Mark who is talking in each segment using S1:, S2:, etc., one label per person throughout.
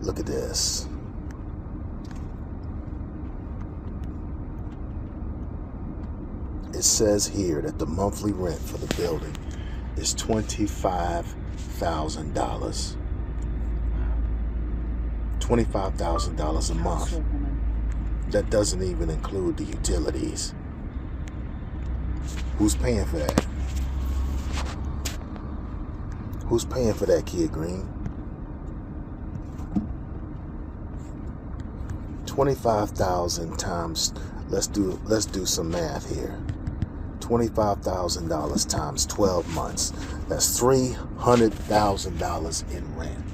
S1: Look at this. It says here that the monthly rent for the building is $25,000. $25,000 a month. That doesn't even include the utilities. Who's paying for that? Who's paying for that, Kid Green? 25,000 times, let's do some math here. $25,000 times 12 months. That's $300,000 in rent.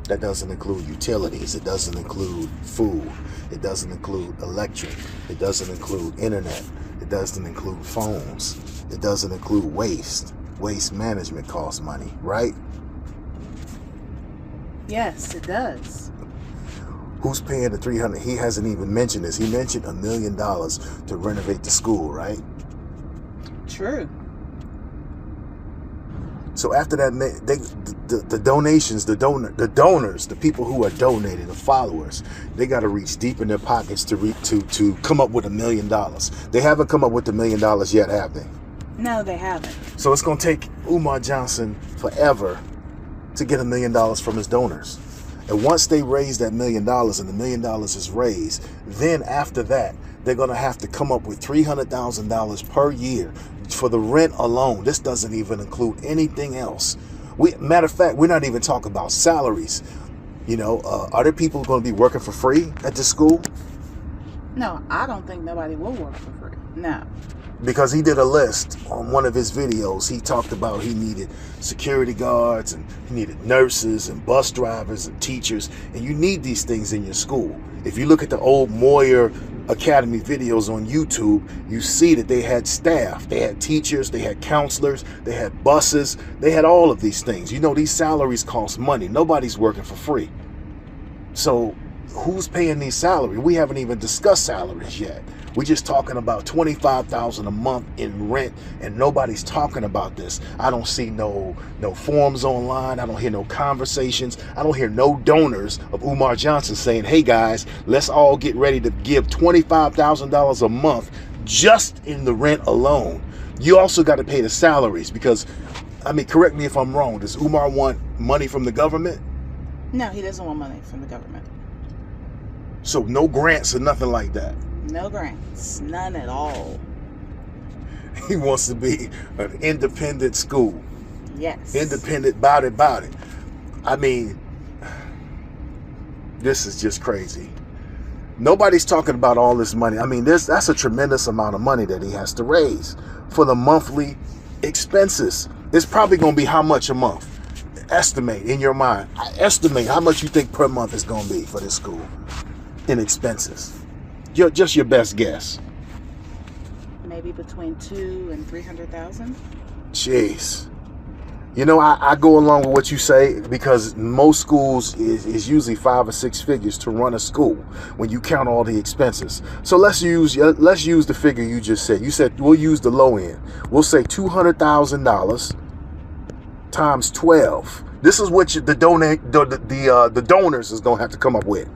S1: That doesn't include utilities. It doesn't include food. It doesn't include electric. It doesn't include internet. It doesn't include phones. It doesn't include waste. Waste management costs money, right?
S2: Yes, it does.
S1: Who's paying the $300,000? He hasn't even mentioned this. He mentioned $1 million to renovate the school, right?
S2: True.
S1: So after that, the donations, the donors, the people who are donating, the followers, they got to reach deep in their pockets to come up with $1 million. They haven't come up with $1 million yet, have they?
S2: No, they haven't.
S1: So it's going to take Umar Johnson forever to get $1 million from his donors. And once they raise that $1 million and the $1 million is raised, then after that, they're going to have to come up with $300,000 per year for the rent alone. This doesn't even include anything else. Matter of fact, we're not even talking about salaries. You know, are there people going to be working for free at this school?
S2: No, I don't think nobody will work for free. No.
S1: Because he did a list on one of his videos. He talked about he needed security guards and he needed nurses and bus drivers and teachers. And you need these things in your school. If you look at the old Moyer Academy videos on YouTube, you see that they had staff. They had teachers, they had counselors, they had buses, they had all of these things. You know, these salaries cost money. Nobody's working for free. So who's paying these salaries? We haven't even discussed salaries yet. We're just talking about $25,000 a month in rent, and nobody's talking about this. I don't see no forums online. I don't hear no conversations. I don't hear no donors of Umar Johnson saying, hey guys, let's all get ready to give $25,000 a month just in the rent alone. You also got to pay the salaries because, I mean, correct me if I'm wrong. Does Umar want money from the government?
S2: No, he doesn't want money from the government.
S1: So no grants or nothing like that?
S2: No grants, none at all.
S1: He wants to be an independent school.
S2: Yes.
S1: Independent about it. I mean, this is just crazy. Nobody's talking about all this money. I mean, that's a tremendous amount of money that he has to raise for the monthly expenses. It's probably going to be how much a month? Estimate in your mind. Estimate how much you think per month is going to be for this school in expenses. Just your best guess.
S2: Maybe between $200,000 and $300,000.
S1: Jeez. You know, I go along with what you say because most schools is usually 5 or 6 figures to run a school when you count all the expenses. So let's use the figure you just said. You said we'll use the low end. We'll say $200,000 times 12. This is what the donors is gonna have to come up with.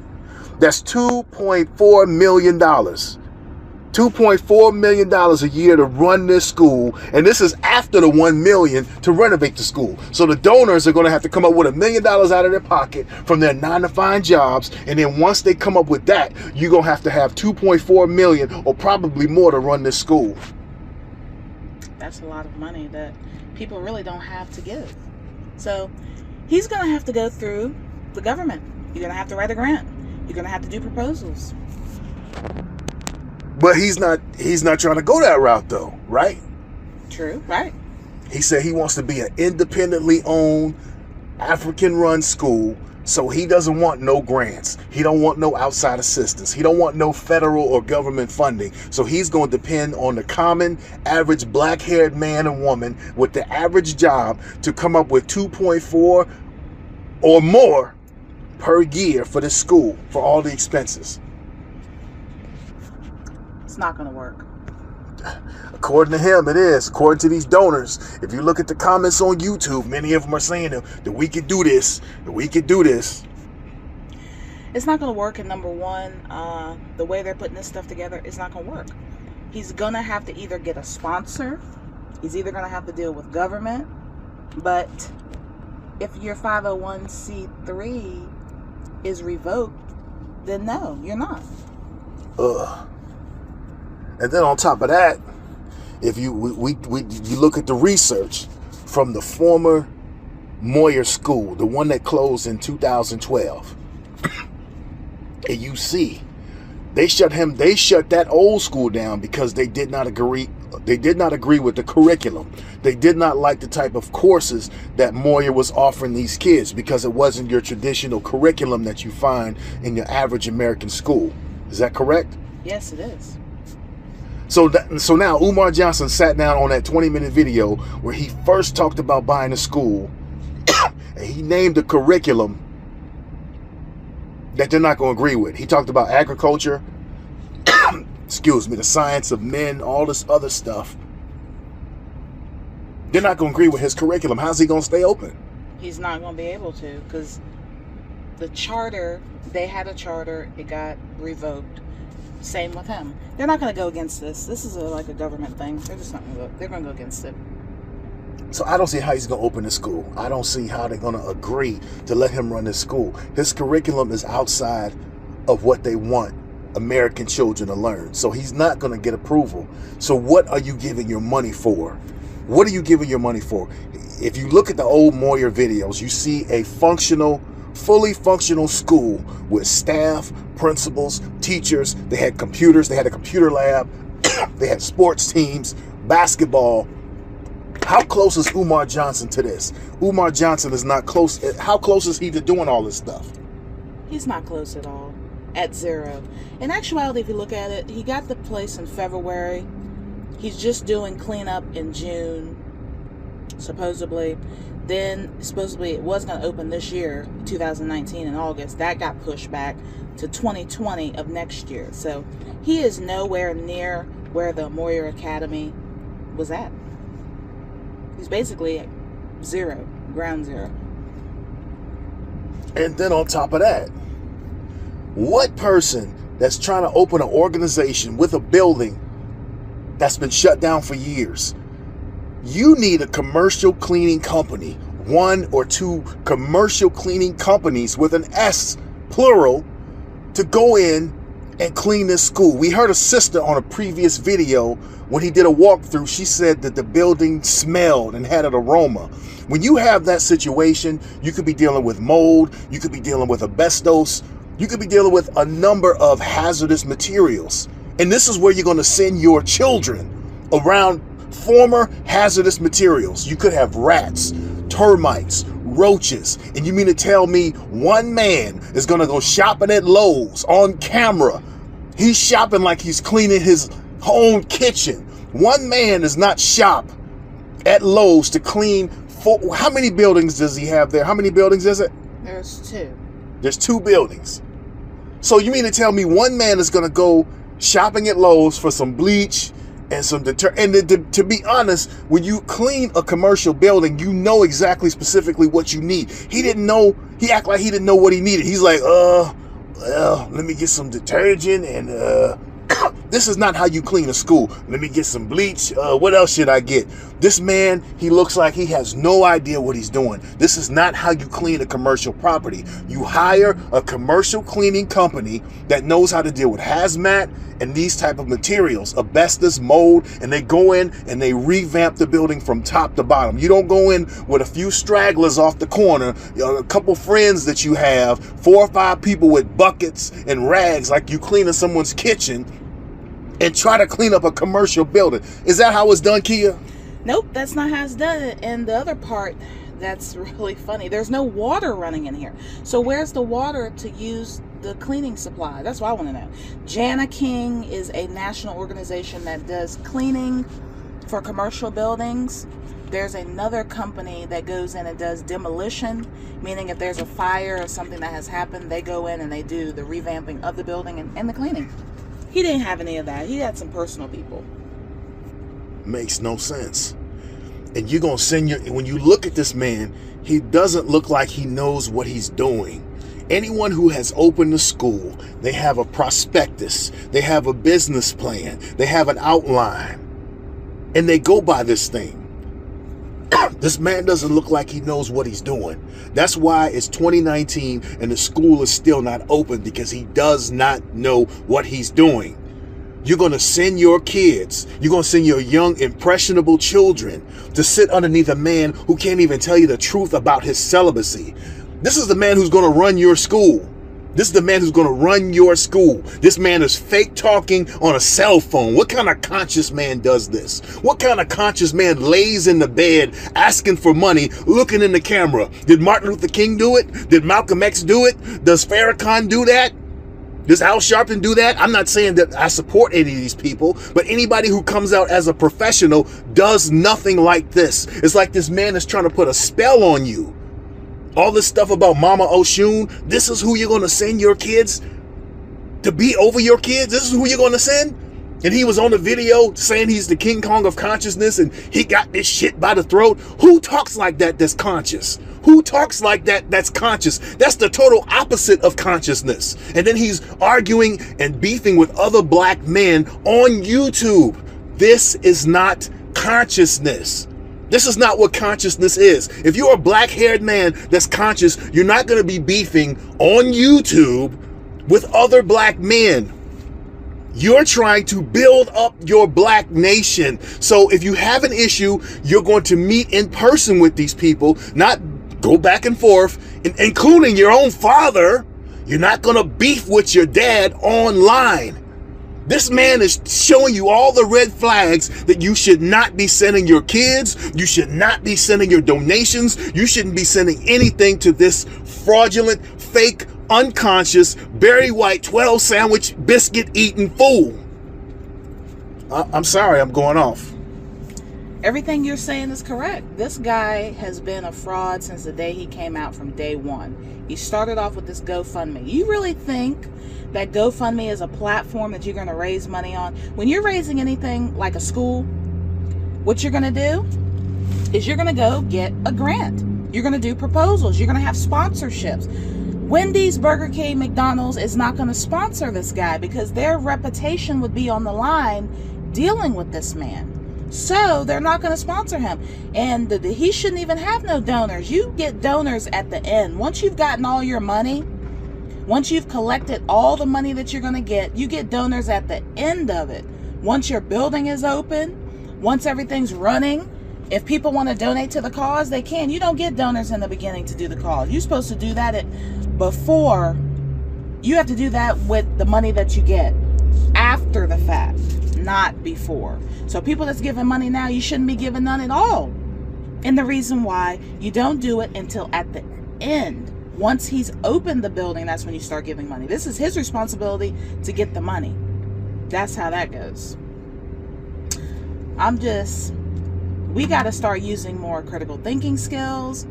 S1: That's $2.4 million. $2.4 million a year to run this school. And this is after the $1 million to renovate the school. So the donors are going to have to come up with $1 million out of their pocket from their 9-to-5 jobs. And then once they come up with that, you're going to have $2.4 million or probably more to run this school.
S2: That's a lot of money that people really don't have to give. So he's going to have to go through the government. You're going to have to write a grant. You're going to have to do proposals.
S1: But he's not trying to go that route though, right?
S2: True, right.
S1: He said he wants to be an independently owned, African-run school, so he doesn't want no grants. He don't want no outside assistance. He don't want no federal or government funding. So he's going to depend on the common, average black-haired man and woman with the average job to come up with 2.4 or more per year for this school, for all the expenses.
S2: It's not going to work.
S1: According to him, it is. According to these donors, if you look at the comments on YouTube, many of them are saying that we could do this, that we could do this.
S2: It's not going to work. And number one, the way they're putting this stuff together, it's not going to work. He's going to have to either get a sponsor. He's either going to have to deal with government. But if your 501c3 is revoked, then no, you're not.
S1: And then on top of that, if you you look at the research from the former Moyer School, the one that closed in 2012, and you see they shut that old school down because they did not agree with the curriculum. They did not like the type of courses that Moyer was offering these kids because it wasn't your traditional curriculum that you find in your average American school. Is that correct?
S2: Yes, it is.
S1: So now Umar Johnson sat down on that 20-minute video where he first talked about buying a school and he named a curriculum that they're not going to agree with. He talked about agriculture, excuse me, the science of men, all this other stuff. They're not going to agree with his curriculum. How's he going to stay open?
S2: He's not going to be able to, because the charter, they had a charter, it got revoked. Same with him. They're not going to go against this. This is like a government thing. They're just not going to go. They're going to go against it.
S1: So I don't see how he's going to open his school. I don't see how they're going to agree to let him run his school. His curriculum is outside of what they want American children to learn. So he's not going to get approval. So what are you giving your money for? What are you giving your money for? If you look at the old Moyer videos, you see a fully functional school with staff, principals, teachers. They had computers. They had a computer lab. They had sports teams, basketball. How close is Umar Johnson to this? Umar Johnson is not close. How close is he to doing all this stuff?
S2: He's not close at all. At zero. In actuality, if you look at it, he got the place in February. He's just doing cleanup in June, supposedly. Then, supposedly, it was going to open this year, 2019, in August. That got pushed back to 2020 of next year. So, he is nowhere near where the Moyer Academy was at. He's basically at zero, ground zero.
S1: And then on top of that, what person that's trying to open an organization with a building that's been shut down for years, you need a commercial cleaning company, one or two commercial cleaning companies with an S, plural, to go in and clean this school. We heard a sister on a previous video when he did a walkthrough. She said that the building smelled and had an aroma. When you have that situation, you could be dealing with mold, you could be dealing with asbestos, you could be dealing with a number of hazardous materials. And this is where you're going to send your children around former hazardous materials. You could have rats, termites, roaches. And you mean to tell me one man is going to go shopping at Lowe's on camera? He's shopping like he's cleaning his own kitchen. One man does not shop at Lowe's to clean. How many buildings does he have there? How many buildings is it?
S2: There's two.
S1: There's two buildings. So you mean to tell me one man is going to go shopping at Lowe's for some bleach and some detergent? And to be honest, when you clean a commercial building, you know exactly specifically what you need. He didn't know. He acted like he didn't know what he needed. He's like, well, let me get some detergent and this is not how you clean a school. Let me get some bleach. What else should I get? This man, he looks like he has no idea what he's doing. This is not how you clean a commercial property. You hire a commercial cleaning company that knows how to deal with hazmat and these type of materials, asbestos, mold, and they go in and they revamp the building from top to bottom. You don't go in with a few stragglers off the corner, a couple friends that you have, 4 or 5 people with buckets and rags like you cleaning someone's kitchen, and try to clean up a commercial building. Is that how it's done, Kia?
S2: Nope, that's not how it's done. And the other part that's really funny, there's no water running in here. So where's the water to use the cleaning supply? That's what I want to know. Jana King is a national organization that does cleaning for commercial buildings. There's another company that goes in and does demolition, meaning if there's a fire or something that has happened, they go in and they do the revamping of the building and the cleaning. He didn't have any of that. He had some personal people.
S1: Makes no sense. And you're going to send when you look at this man, he doesn't look like he knows what he's doing. Anyone who has opened a school, they have a prospectus, they have a business plan, they have an outline, and they go by this thing. This man doesn't look like he knows what he's doing. That's why it's 2019 and the school is still not open, because he does not know what he's doing. You're going to send your kids, you're going to send your young, impressionable children to sit underneath a man who can't even tell you the truth about his celibacy. This is the man who's going to run your school. This is the man who's going to run your school. This man is fake talking on a cell phone. What kind of conscious man does this? What kind of conscious man lays in the bed asking for money, looking in the camera? Did Martin Luther King do it? Did Malcolm X do it? Does Farrakhan do that? Does Al Sharpton do that? I'm not saying that I support any of these people, but anybody who comes out as a professional does nothing like this. It's like this man is trying to put a spell on you. All this stuff about Mama Oshun, this is who you're going to send your kids to be over your kids? This is who you're going to send? And he was on the video saying he's the King Kong of consciousness and he got this shit by the throat. Who talks like that that's conscious? Who talks like that that's conscious? That's the total opposite of consciousness. And then he's arguing and beefing with other black men on YouTube. This is not consciousness. This is not what consciousness is. If you're a black-haired man that's conscious, you're not going to be beefing on YouTube with other black men. You're trying to build up your black nation. So if you have an issue, you're going to meet in person with these people, not go back and forth, including your own father. You're not going to beef with your dad online. This man is showing you all the red flags that you should not be sending your kids. You should not be sending your donations. You shouldn't be sending anything to this fraudulent, fake, unconscious, Barry White 12 sandwich biscuit eating fool. I'm sorry, I'm going off.
S2: Everything you're saying is correct. This guy has been a fraud since the day he came out, from day one. He started off with this GoFundMe. You really think that GoFundMe is a platform that you're going to raise money on? When you're raising anything like a school, what you're going to do is you're going to go get a grant. You're going to do proposals. You're going to have sponsorships. Wendy's, Burger King, McDonald's is not going to sponsor this guy because their reputation would be on the line dealing with this man. So they're not going to sponsor him. And he shouldn't even have no donors. You get donors at the end. Once you've gotten all your money, once you've collected all the money that you're going to get, you get donors at the end of it. Once your building is open, once everything's running, if people want to donate to the cause, they can. You don't get donors in the beginning to do the cause. You're supposed to do that before. You have to do that with the money that you get after the fact, not before. So people that's giving money now, you shouldn't be giving none at all. And the reason why you don't do it until at the end, once he's opened the building, that's when you start giving money. This is his responsibility to get the money. That's how that goes. We got to start using more critical thinking skills.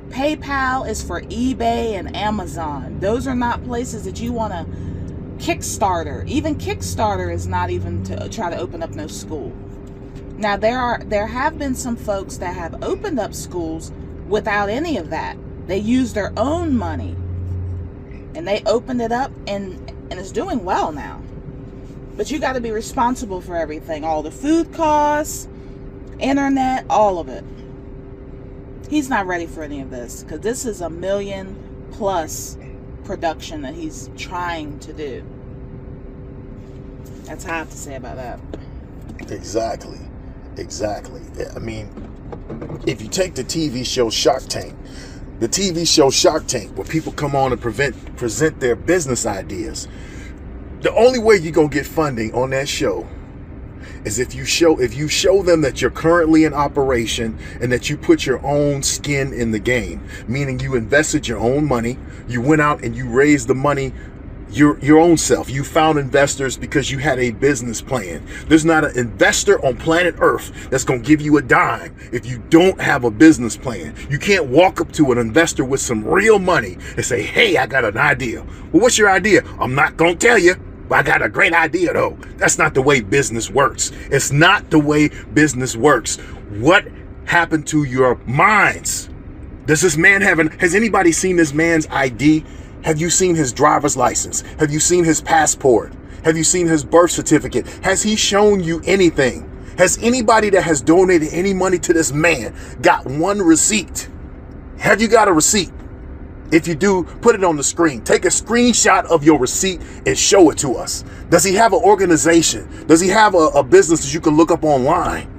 S2: PayPal is for eBay and Amazon. Those are not places that you want to. Kickstarter, even Kickstarter is not even to try to open up no school. Now there have been some folks that have opened up schools without any of that. They used their own money and they opened it up and it's doing well now. But you got to be responsible for everything, all the food costs, internet, all of it. He's not ready for any of this because this is $1 million+ production that he's trying to do. That's all I have to say about that. Exactly.
S1: I mean, if you take the TV show Shark Tank, where people come on and present their business ideas, the only way you're gonna get funding on that show is if you show them that you're currently in operation and that you put your own skin in the game, meaning you invested your own money, you went out and you raised the money your own self. You found investors because you had a business plan. There's not an investor on planet Earth that's going to give you a dime if you don't have a business plan. You can't walk up to an investor with some real money and say, hey, I got an idea. Well, what's your idea? I'm not going to tell you. I got a great idea though. That's not the way business works. It's not the way business works. What happened to your minds? Does this man has anybody seen this man's ID? Have you seen his driver's license? Have you seen his passport? Have you seen his birth certificate? Has he shown you anything? Has anybody that has donated any money to this man got one receipt? Have you got a receipt? If you do, put it on the screen. Take a screenshot of your receipt and show it to us. Does he have an organization? Does he have a business that you can look up online?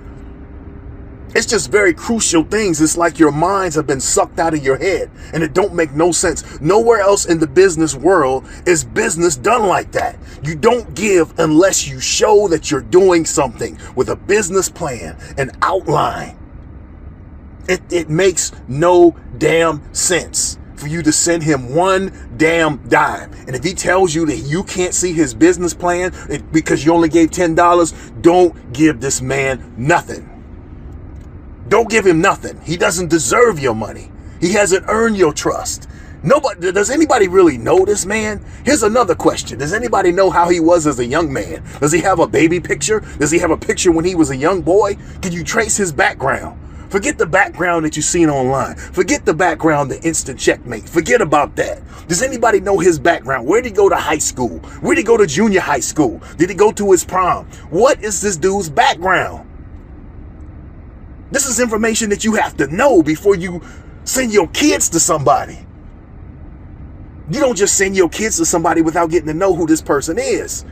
S1: It's just very crucial things. It's like your minds have been sucked out of your head and it don't make no sense. Nowhere else in the business world is business done like that. You don't give unless you show that you're doing something with a business plan, an outline. It makes no damn sense for you to send him one damn dime. And if he tells you that you can't see his business plan because you only gave $10, don't give this man nothing. Don't give him nothing. He doesn't deserve your money. He hasn't earned your trust. Nobody, does anybody really know this man? Here's another question. Does anybody know how he was as a young man? Does he have a baby picture? Does he have a picture when he was a young boy? Can you trace his background? Forget the background that you've seen online. Forget the background, the instant checkmate. Forget about that. Does anybody know his background? Where did he go to high school? Where did he go to junior high school? Did he go to his prom? What is this dude's background? This is information that you have to know before you send your kids to somebody. You don't just send your kids to somebody without getting to know who this person is.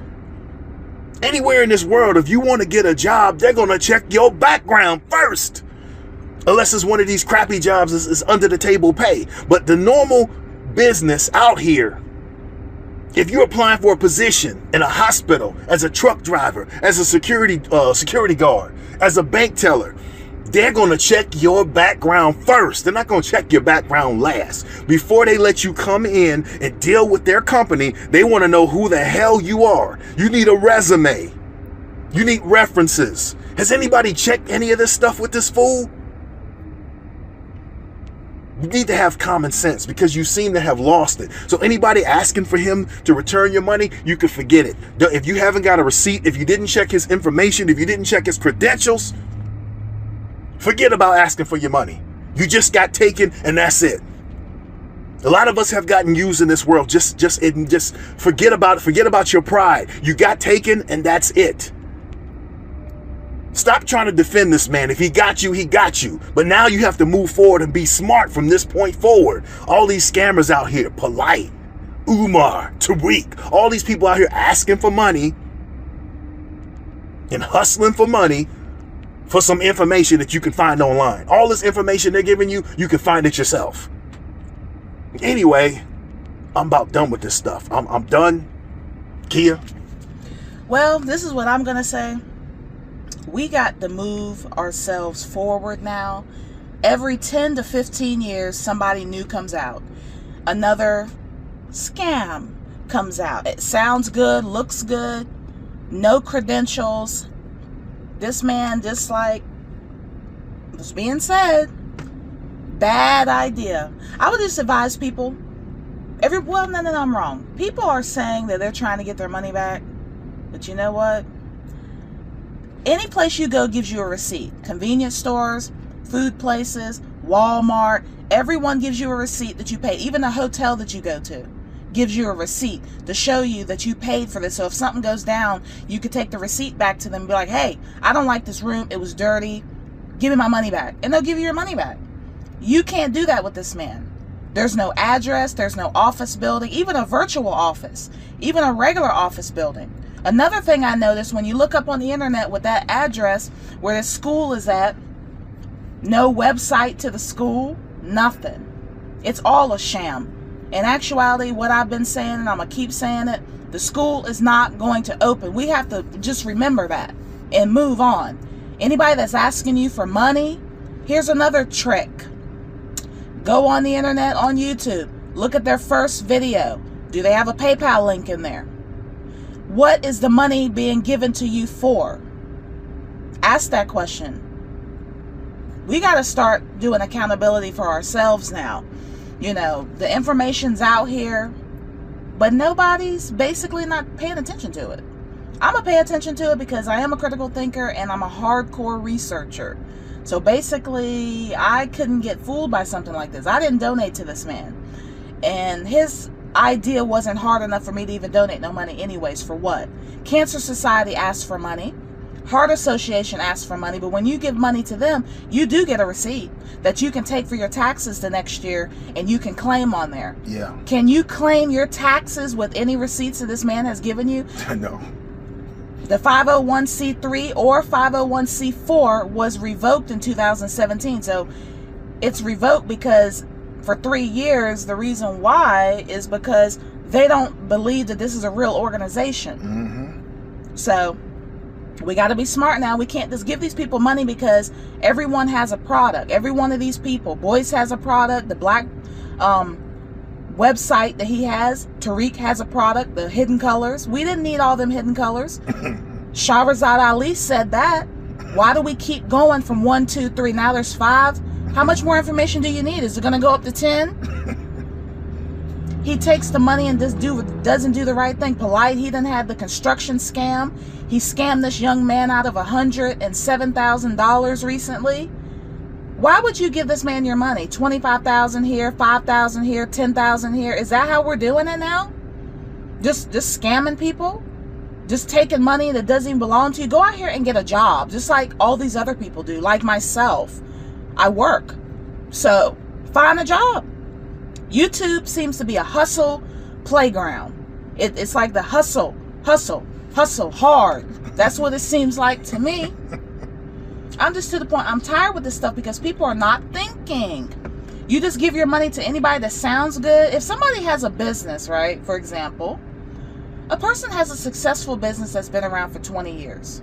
S1: Anywhere in this world, if you want to get a job, they're going to check your background first. Unless it's one of these crappy jobs is under the table pay. But the normal business out here, if you're applying for a position in a hospital, as a truck driver, as a security guard, as a bank teller, they're going to check your background first. They're not going to check your background last. Before they let you come in and deal with their company, they want to know who the hell you are. You need a resume. You need references. Has anybody checked any of this stuff with this fool? You need to have common sense because you seem to have lost it. So anybody asking for him to return your money, you can forget it. If you haven't got a receipt, if you didn't check his information, if you didn't check his credentials, forget about asking for your money. You just got taken and that's it. A lot of us have gotten used in this world. Just forget about it. Forget about your pride. You got taken and that's it. Stop trying to defend this man. If he got you, he got you. But now you have to move forward and be smart from this point forward. All these scammers out here, Polite, Umar, Tariq, all these people out here asking for money and hustling for money for some information that you can find online. All this information they're giving you, you can find it yourself. Anyway, I'm about done with this stuff. I'm done. Kia?
S2: Well, this is what I'm going to say. We got to move ourselves forward now. Every 10 to 15 years, somebody new comes out. Another scam comes out. It sounds good, looks good, no credentials. This man, just like was being said, bad idea. I would just advise people, no, I'm wrong. People are saying that they're trying to get their money back. But you know what? Any place you go gives you a receipt. Convenience stores, food places, Walmart, everyone gives you a receipt that you paid. Even a hotel that you go to gives you a receipt to show you that you paid for this. So if something goes down, you could take the receipt back to them and be like, hey, I don't like this room. It was dirty. Give me my money back. And they'll give you your money back. You can't do that with this man. There's no address. There's no office building, even a virtual office, even a regular office building. Another thing I noticed, when you look up on the internet with that address where the school is at, no website to the school, nothing. It's all a sham. In actuality, what I've been saying, and I'm going to keep saying it, the school is not going to open. We have to just remember that and move on. Anybody that's asking you for money, here's another trick. Go on the internet, on YouTube. Look at their first video. Do they have a PayPal link in there? What is the money being given to you for? Ask that question. We got to start doing accountability for ourselves now. You know, the information's out here. but nobody's basically not paying attention to it. I'm going to pay attention to it because I am a critical thinker and I'm a hardcore researcher. So basically, I couldn't get fooled by something like this. I didn't donate to this man. And his idea wasn't hard enough for me to even donate no money anyways. For what? Cancer Society asked for money. Heart Association asked for money. But when you give money to them, you do get a receipt that you can take for your taxes the next year and you can claim on there.
S1: Yeah.
S2: Can you claim your taxes with any receipts that this man has given you?
S1: No.
S2: The 501c3 or 501c4 was revoked in 2017. So it's revoked because for 3 years, the reason why is because they don't believe that this is a real organization.
S1: Mm-hmm.
S2: So we got to be smart now. We can't just give these people money because everyone has a product. Every one of these people, Boyce has a product, the black website that he has, Tariq has a product, the hidden colors. We didn't need all them hidden colors. Shahrazad Ali said that. Why do we keep going from 1, 2, 3? Now there's 5. How much more information do you need? Is it going to go up to 10? He takes the money and doesn't do the right thing. Polite, he done had the construction scam. He scammed this young man out of $107,000 recently. Why would you give this man your money? $25,000 here, $5,000 here, $10,000 here. Is that how we're doing it now? Just scamming people? Just taking money that doesn't even belong to you? Go out here and get a job, just like all these other people do, like myself. I work. So find a job. YouTube seems to be a hustle playground. It's like the hustle hard. That's what it seems like to me. I'm just to the point, I'm tired with this stuff because people are not thinking. You just give your money to anybody that sounds good. If somebody has a business, right, for example, a person has a successful business that's been around for 20 years.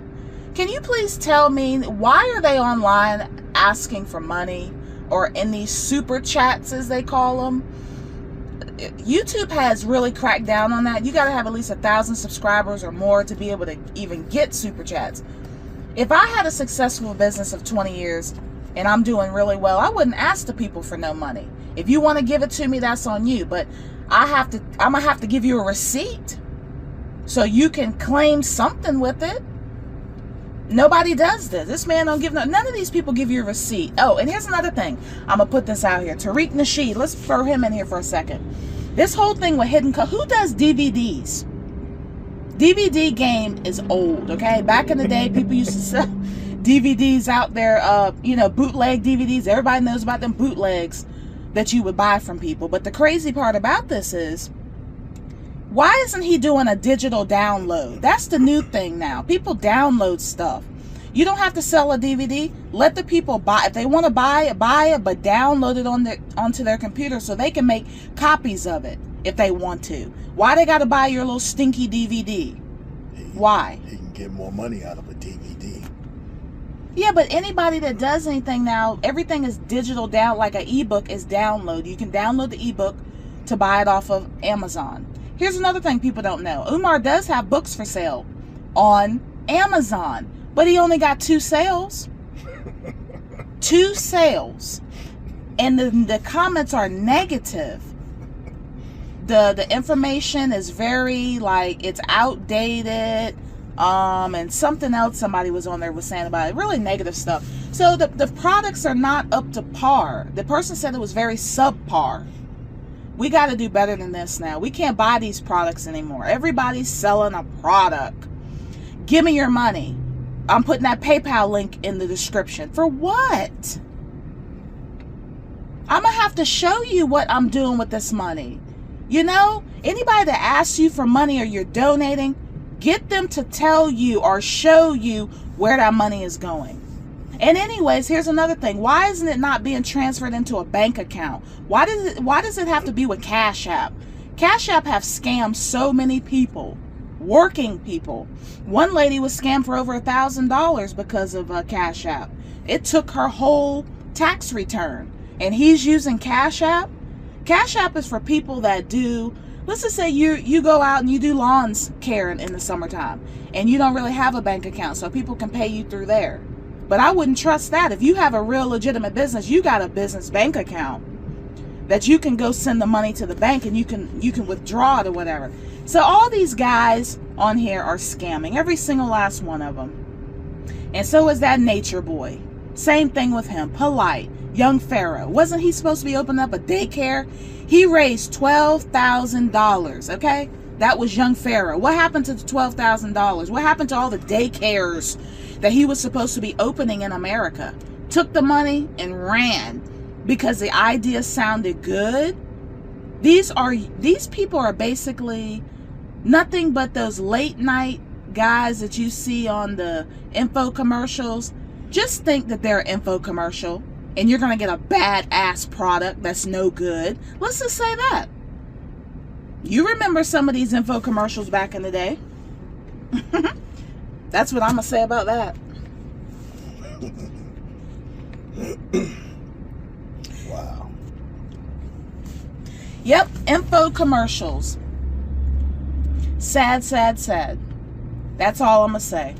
S2: Can you please tell me, why are they online asking for money or in these super chats, as they call them? YouTube has really cracked down on that. You got to have at least 1,000 subscribers or more to be able to even get super chats. If I had a successful business of 20 years and I'm doing really well, I wouldn't ask the people for no money. If you want to give it to me, that's on you. But I'm gonna have to give you a receipt so you can claim something with it. Nobody does this. This man don't give none of these people give you a receipt. Oh, and here's another thing. I'm gonna put this out here. Tariq Nasheed. Let's throw him in here for a second. This whole thing with hidden who does DVDs? DVD game is old, okay? Back in the day, people used to sell DVDs out there, bootleg DVDs. Everybody knows about them bootlegs that you would buy from people. But the crazy part about this is, why isn't he doing a digital download? That's the new thing now. People download stuff. You don't have to sell a DVD. Let the people buy. If they want to buy it, but download it onto their computer so they can make copies of it if they want to. Why they got to buy your little stinky DVD? Why?
S1: He can get more money out of a DVD.
S2: Yeah, but anybody that does anything now, everything is digital down, like an ebook is download. You can download the ebook to buy it off of Amazon. Here's another thing people don't know. Umar does have books for sale on Amazon, but he only got 2 sales. 2 sales. And the comments are negative. The information is very, like, it's outdated. And something else somebody was on there was saying about it. Really negative stuff. So the products are not up to par. The person said it was very subpar. We got to do better than this now. We can't buy these products anymore. Everybody's selling a product. Give me your money. I'm putting that PayPal link in the description. For what? I'm going to have to show you what I'm doing with this money. You know, anybody that asks you for money or you're donating, get them to tell you or show you where that money is going. And anyways, here's another thing. Why isn't it not being transferred into a bank account? Why does it have to be with Cash App? Cash App have scammed so many people, working people. One lady was scammed for over $1,000 because of Cash App. It took her whole tax return. And he's using Cash App. Cash App is for people that do, let's just say you go out and you do lawns care in the summertime and you don't really have a bank account, so people can pay you through there. But I wouldn't trust that. If you have a real legitimate business, you got a business bank account. that you can go send the money to the bank and you can withdraw it or whatever. So all these guys on here are scamming, every single last one of them. And so is that Nature Boy. Same thing with him. Polite, young Pharaoh. Wasn't he supposed to be opening up a daycare? He raised $12,000, okay? That was young Pharaoh. What happened to the $12,000? What happened to all the daycares that he was supposed to be opening in America? Took the money and ran because the idea sounded good. These people are basically nothing but those late night guys that you see on the info commercials. Just think that they're info commercial and you're going to get a badass product that's no good. Let's just say that. You remember some of these info commercials back in the day. That's what I'm going to say about that.
S1: Wow.
S2: Yep, info commercials. Sad, sad, sad. That's all I'm going to say.